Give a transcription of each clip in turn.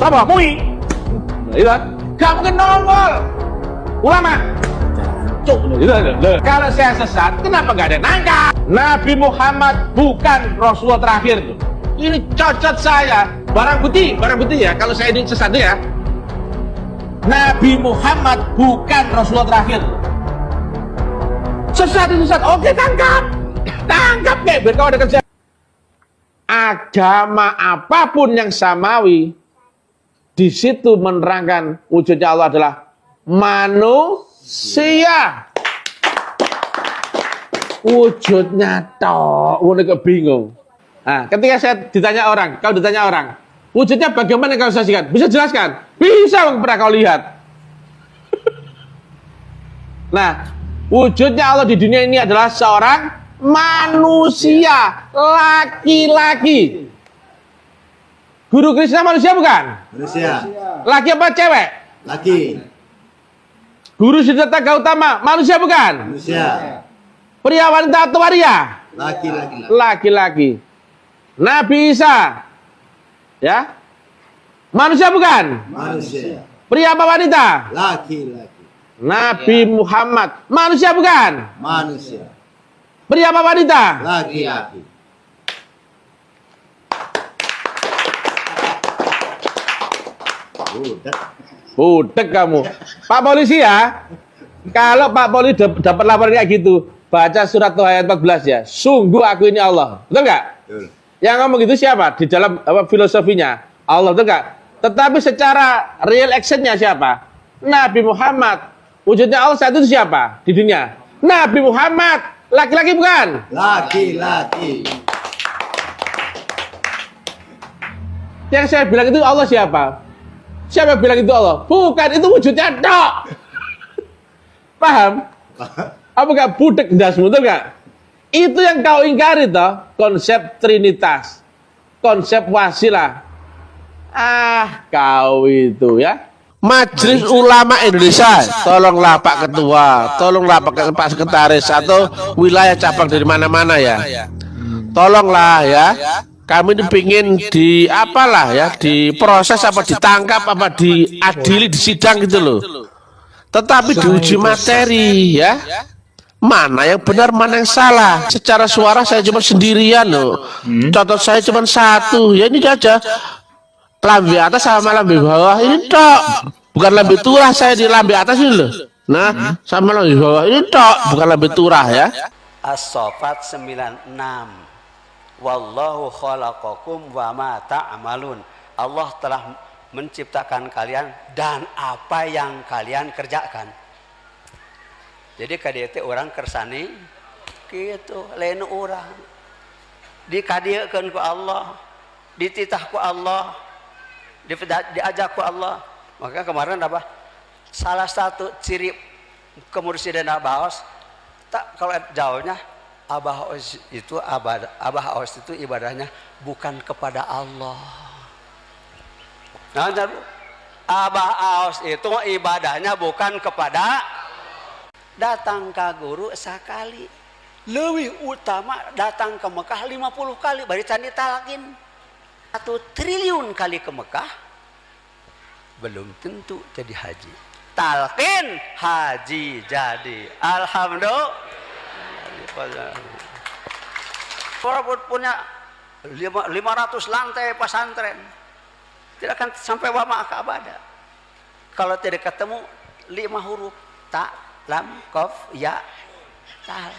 Siapa? MUI. Nah, itu kan? Gak mungkin nongol. Ulama. Cuk, gitu. Kalau saya sesat, kenapa gak ada yang nangkap? Nabi Muhammad bukan Rasulullah terakhir tuh. Ini cocok saya. Barang bukti ya. Kalau saya ini sesat ya. Nabi Muhammad bukan Rasulullah terakhir. Sesat itu sesat. Oke, tangkap kayak biar kau ada kerja. Agama apapun yang samawi, di situ menerangkan wujudnya Allah adalah manusia. Wujudnya toh, udah bingung. Nah, ketika saya ditanya orang, kau ditanya orang, wujudnya bagaimana kau saksikan? Bisa jelaskan? Bisa, pernah kau lihat. Nah, wujudnya Allah di dunia ini adalah seorang manusia, laki-laki. Guru Krishna manusia bukan? Manusia. Laki apa cewek? Laki. Guru Siddhartha Gautama manusia bukan? Manusia. Pria wanita atau waria? Laki-laki. Laki-laki. Nabi Isa, ya, manusia bukan? Manusia. Pria apa wanita? Laki-laki. Nabi Muhammad, manusia bukan? Manusia. Pria apa wanita? Laki-laki. Budek kamu. Pak polisi ya. Kalau Pak polisi dapat laporan kayak gitu, baca surat Toha ayat 14 ya. Sungguh aku ini Allah. Betul nggak? Betul. Yang ngomong itu siapa? Di dalam filosofinya Allah, betul nggak? Tetapi secara real actionnya siapa? Nabi Muhammad. Wujudnya Allah saat itu siapa di dunia? Nabi Muhammad. Laki-laki bukan? Laki-laki. Yang saya bilang itu Allah siapa? Siapa yang bilang itu Allah? Bukan, itu wujudnya tok. Paham? Apa gak budek dasmu, betul gak? Itu yang kau ingkari toh, konsep trinitas, konsep wasilah. Ah, kau itu ya. Majelis Ulama Indonesia, tolonglah Pak Ketua, tolonglah Pak Sekretaris atau wilayah cabang dari mana-mana ya. Tolonglah ya. Kami ini pingin di apalah ya, diproses apa ditangkap apa diadili di sidang gitu loh. Tetapi diuji materi ya. Mana yang benar, mana yang salah. Secara suara saya cuma sendirian loh. Contoh saya cuma satu. Ya ini aja. Lambe atas sama lambe bawah ini tok. Bukan lambe turah, saya di lambe atas ini loh. Nah, sama lambe bawah ini tok, bukan lambe turah ya. As-Saffat 96. Wallahu khalaqakum wa ma ta'malun. Allah telah menciptakan kalian dan apa yang kalian kerjakan. Jadi KDT orang kersani gitu, lain orang dikadieukeun ku Allah, dititah ku Allah, diajak ku Allah. Maka kemarin apa? Salah satu ciri kemursidan Abah Aos, tak kalau jauhnya Abah Aos itu ibadahnya bukan kepada Allah. Nah, Abah Aos itu ibadahnya bukan kepada, datang ke guru sekali. Lebih utama datang ke Mekah 50 kali bari can ditalakin. 1 triliun kali ke Mekah belum tentu jadi haji. Talqin haji jadi. Alhamdulillah. Orang punya 500 lantai pesantren, tidak akan sampai wama akabada kalau tidak ketemu 5 huruf ta, lam, qaf, ya, tal.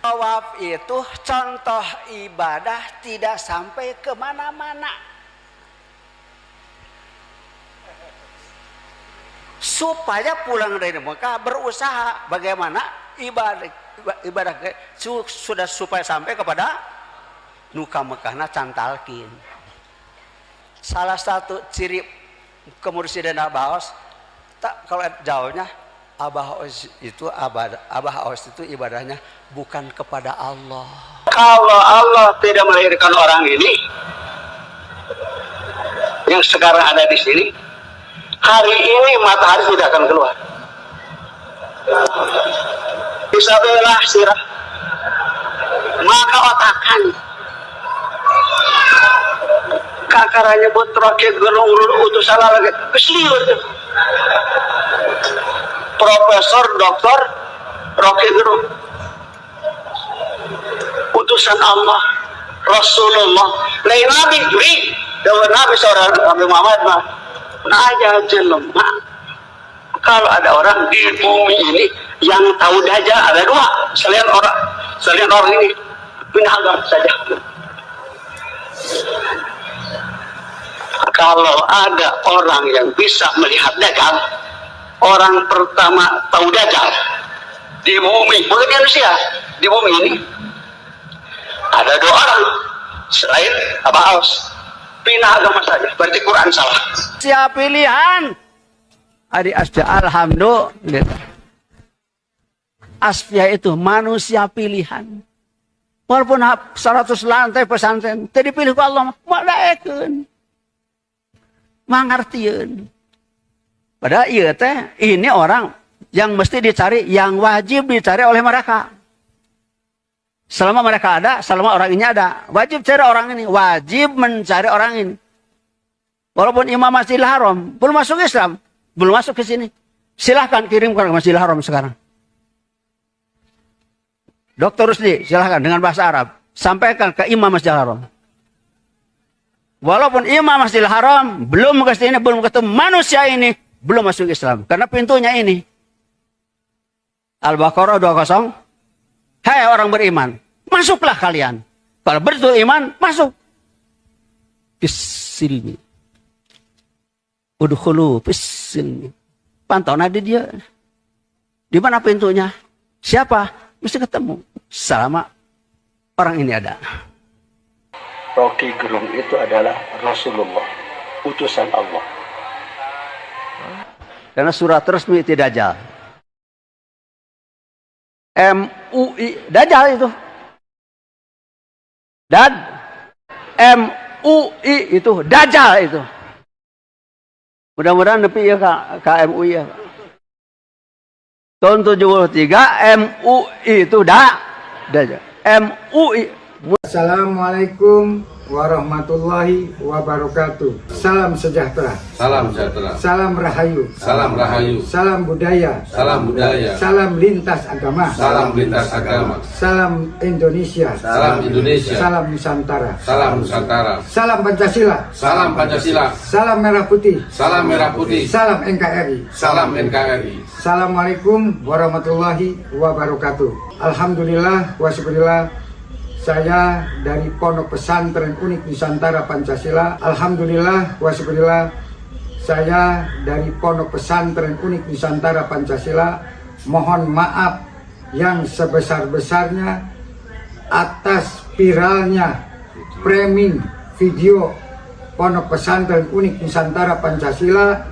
Tawaf itu contoh ibadah tidak sampai kemana-mana. Supaya pulang dari Mekah berusaha bagaimana ibadah sudah supaya sampai kepada nuka Mekahna cantalkin. Salah satu ciri kemursidan Abah Aos, tak kalau jauhnya Abah Aos itu ibadahnya bukan kepada Allah. Kalau Allah tidak melahirkan orang ini yang sekarang ada di sini, hari ini matahari tidak akan keluar. Bisa belah sirah, maka otakan kakara nyebut Rocky Gerung utusan lagi kesliut. Profesor Doktor Rocky Gerung utusan Allah Rasulullah lain nabi juri dalam nabi seorang Nabi Muhammad mah aja jelema. Kalau ada orang di bumi ini yang tahu Dajjal ada dua selain orang ini pindah agama saja. Kalau ada orang yang bisa melihat Dajjal, orang pertama tahu Dajjal di bumi, bukan di manusia, di bumi ini ada dua orang selain Abah Aus. Pindah agama saja, berarti Quran salah. Siapa pilihan? Adi Asja alhamdulillah. Asfia itu manusia pilihan. Walaupun 100 lantai pesantren, tadi pilih ku Allah, madaekeun. Mangartieun. Padahal iya teh, ini orang yang mesti dicari, yang wajib dicari oleh mereka. Selama mereka ada, selama orang ini ada. Wajib cari orang ini. Wajib mencari orang ini. Walaupun Imam Masjidil Haram. Belum masuk Islam. Belum masuk ke sini. Silahkan kirimkan ke Masjidil Haram sekarang. Dr. Rusdi, silahkan dengan bahasa Arab. Sampaikan ke Imam Masjidil Haram. Walaupun Imam Masjidil Haram belum ke sini, belum ketemu manusia ini. Belum masuk Islam. Karena pintunya ini. Al-Baqarah 20. Hai orang beriman, masuklah kalian. Kalau betul iman, masuk. Pisilmi. Udkhulu pisilmi. Pantau nadi dia. Di mana pintunya? Siapa? Mesti ketemu. Selama orang ini ada. Rocky Gerung itu adalah Rasulullah. Utusan Allah. Karena surat resmi tidak Dajjal. MUI Dajjal itu. Dan MUI itu Dajjal itu. Mudah-mudahan nepi ya ke MUI ya. Tahun 73 MUI itu Dajjal. MUI. Assalamualaikum warahmatullahi wabarakatuh. Salam sejahtera. Salam sejahtera. Salam rahayu. Salam rahayu. Salam budaya. Salam budaya. Salam lintas agama. Salam lintas agama. Salam Indonesia. Salam Indonesia. Salam Nusantara. Salam Nusantara. Salam Pancasila. Salam Pancasila. Salam Merah Putih. Salam Merah Putih. Salam NKRI. Salam NKRI. Assalamualaikum warahmatullahi wabarakatuh. Alhamdulillah wa syukurillah. Saya dari Pondok Pesantren Unik Nusantara Pancasila. Alhamdulillah wa syukurillah. Saya dari Pondok Pesantren Unik Nusantara Pancasila. Mohon maaf yang sebesar-besarnya atas viralnya framing video Pondok Pesantren Unik Nusantara Pancasila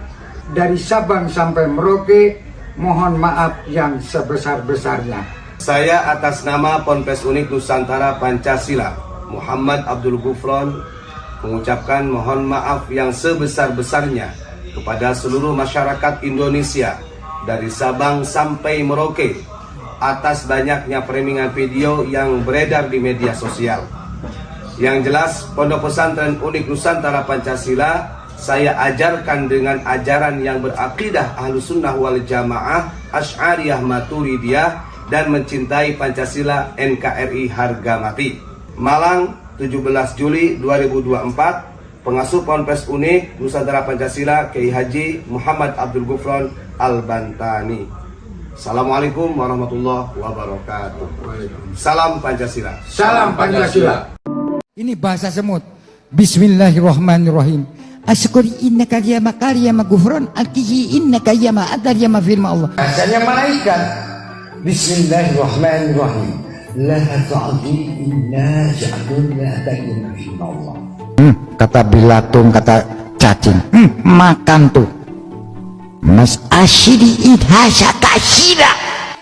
dari Sabang sampai Merauke. Mohon maaf yang sebesar-besarnya. Saya atas nama Ponpes Unik Nusantara Pancasila, Muhammad Abdul Gufron, mengucapkan mohon maaf yang sebesar-besarnya kepada seluruh masyarakat Indonesia dari Sabang sampai Merauke atas banyaknya framingan video yang beredar di media sosial. Yang jelas, Pondok Pesantren Unik Nusantara Pancasila saya ajarkan dengan ajaran yang berakidah Ahlussunnah wal Jamaah, Asy'ariyah Maturidiyah, dan mencintai Pancasila NKRI harga mati. Malang, 17 Juli 2024, Pengasuh Ponpes Unik Nusantara Pancasila Kiai Haji Muhammad Abdul Gufron Al-Bantani. Assalamualaikum warahmatullahi wabarakatuh. Salam Pancasila. Salam Pancasila. Ini bahasa semut. Bismillahirrahmanirrahim. Asyukuri innaka ya makariya magufron alkihi innaka ya ma'adar ya mafirma Allah. Bahasanya malaikat. Bismillahirrahmanirrahim. La ta'ati inna ja'alna ta'ina Allah. Kata bilatung, kata cacing. Makan tuh. Mas asyidi idhasya kasyira.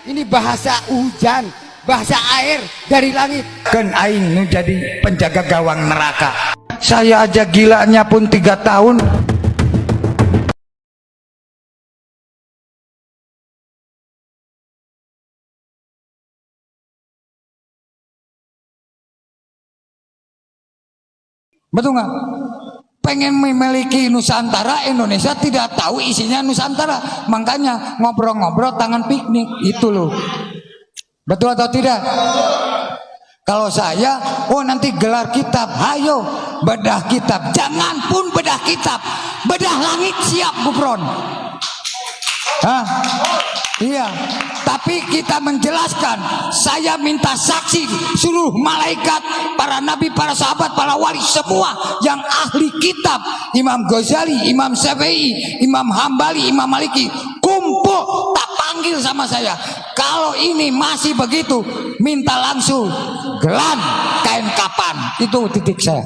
Ini bahasa hujan, bahasa air dari langit. Kan aing nu jadi penjaga gawang neraka. Saya aja gilanya pun 3 tahun. Betul nggak? pengen memiliki Nusantara, Indonesia tidak tahu isinya Nusantara, makanya ngobrol-ngobrol tangan piknik itu loh. Betul atau tidak? Kalau saya, oh nanti gelar kitab, ayo bedah kitab, jangan pun bedah kitab, bedah langit siap Gufron. Hah? Iya, tapi kita menjelaskan, saya minta saksi seluruh malaikat, para nabi, para sahabat, para wali, semua yang ahli kitab, Imam Ghazali, Imam Syafi'i, Imam Hambali, Imam Maliki, kumpul, tak panggil sama saya. Kalau ini masih begitu, minta langsung gelan kain kapan, itu titik saya.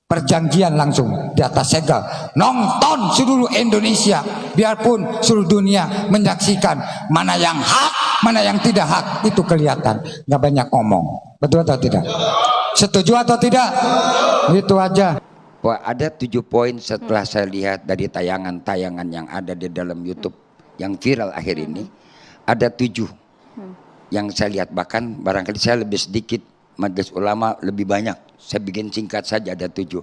Perjanjian langsung di atas segel, nonton seluruh Indonesia, biarpun seluruh dunia menyaksikan mana yang hak, mana yang tidak hak, itu kelihatan, nggak banyak ngomong. Betul atau tidak? Setuju atau tidak? Itu aja. Wah, ada 7 poin setelah saya lihat dari tayangan-tayangan yang ada di dalam YouTube yang viral akhir ini, ada 7 yang saya lihat, bahkan barangkali saya lebih sedikit, Majelis Ulama lebih banyak. Saya bikin singkat saja, ada 7.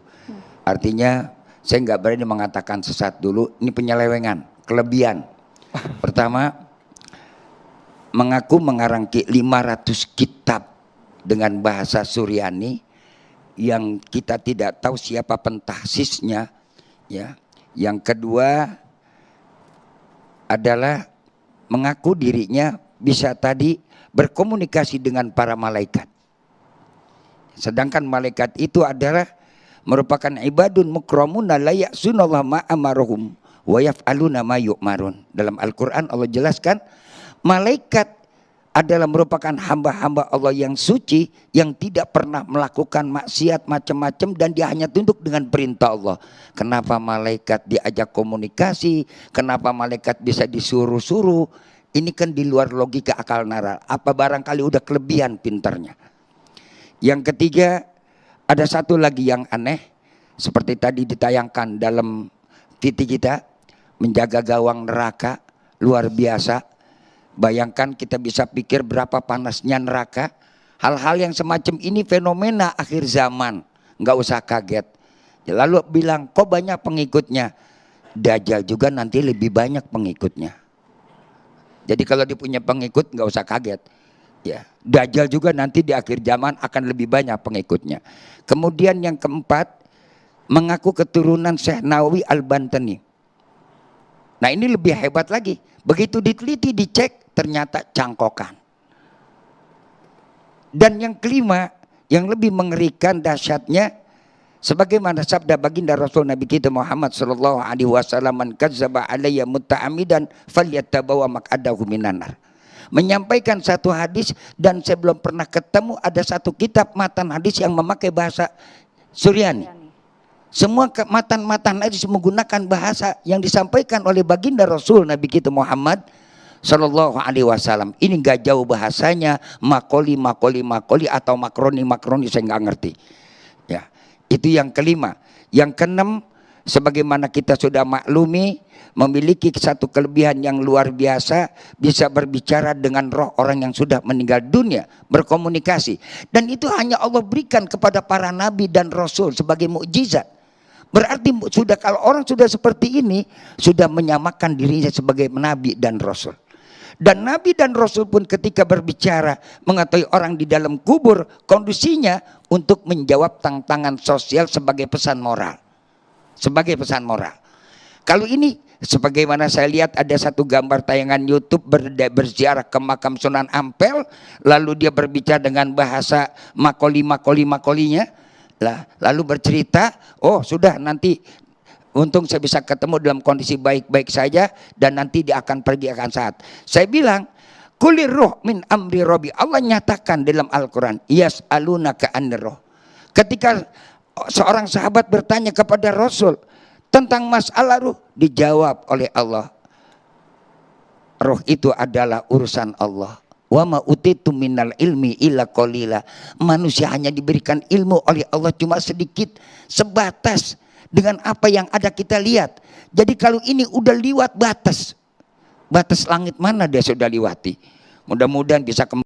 Artinya saya nggak berani mengatakan sesat dulu, ini penyelewengan, kelebihan. Pertama, mengaku mengarang 500 kitab dengan bahasa Suryani yang kita tidak tahu siapa pentahsisnya, ya. Yang kedua adalah mengaku dirinya bisa tadi berkomunikasi dengan para malaikat. Sedangkan malaikat itu adalah merupakan ibadun mukramuna la ya'sunallaha ma amarohum wa yaf'aluna ma yu'marun. Dalam Al-Qur'an Allah jelaskan, malaikat adalah merupakan hamba-hamba Allah yang suci, yang tidak pernah melakukan maksiat macam-macam, dan dia hanya tunduk dengan perintah Allah. Kenapa malaikat diajak komunikasi? Kenapa malaikat bisa disuruh-suruh? Ini kan di luar logika akal nalar. Apa barangkali udah kelebihan pinternya? Yang ketiga, ada satu lagi yang aneh, seperti tadi ditayangkan dalam TV kita, menjaga gawang neraka, luar biasa. Bayangkan, kita bisa pikir berapa panasnya neraka. Hal-hal yang semacam ini fenomena akhir zaman, nggak usah kaget. Lalu bilang, kok banyak pengikutnya? Dajjal juga nanti lebih banyak pengikutnya. Jadi kalau dia punya pengikut, nggak usah kaget. Ya, Dajjal juga nanti di akhir zaman akan lebih banyak pengikutnya. Kemudian yang keempat, mengaku keturunan Syekh Nawawi Al-Bantani. Nah, ini lebih hebat lagi. Begitu diteliti, dicek, ternyata cangkokan. Dan yang kelima, yang lebih mengerikan dahsyatnya, sebagaimana sabda baginda Rasul Nabi kita Muhammad sallallahu alaihi wasallam, "Man kadzdzaba alayya mutta'amidan falyattabawa maq'adahu minan nar." Menyampaikan satu hadis, dan saya belum pernah ketemu ada satu kitab matan hadis yang memakai bahasa Suryani. Semua matan hadis menggunakan bahasa yang disampaikan oleh baginda Rasul Nabi kita Muhammad sallallahu alaihi wasallam. Ini gak jauh bahasanya, makoli atau makroni saya nggak ngerti. Ya, itu yang kelima. Yang keenam, sebagaimana kita sudah maklumi, memiliki satu kelebihan yang luar biasa, bisa berbicara dengan roh orang yang sudah meninggal dunia, berkomunikasi. Dan itu hanya Allah berikan kepada para nabi dan rasul sebagai mukjizat. Berarti sudah, kalau orang sudah seperti ini, sudah menyamakan dirinya sebagai nabi dan rasul. Dan nabi dan rasul pun ketika berbicara, mengetahui orang di dalam kubur, kondisinya untuk menjawab tantangan sosial sebagai pesan moral. Sebagai pesan moral. Kalau ini, sebagaimana saya lihat ada satu gambar tayangan YouTube berziarah ke makam Sunan Ampel, lalu dia berbicara dengan bahasa makolinya, lalu bercerita, oh sudah nanti, untung saya bisa ketemu dalam kondisi baik-baik saja, dan nanti dia akan pergi akan saat. Saya bilang, kulir ruh min amri robi. Allah nyatakan dalam Al-Quran, yas'alunaka anir roh. Ketika seorang sahabat bertanya kepada Rasul tentang masalah ruh, dijawab oleh Allah, roh itu adalah urusan Allah. Wa ma utitu minal ilmi illa qalila. Manusia hanya diberikan ilmu oleh Allah cuma sedikit, sebatas dengan apa yang ada kita lihat. Jadi kalau ini udah liwat batas langit mana dia sudah liwati. Mudah-mudahan bisa kembali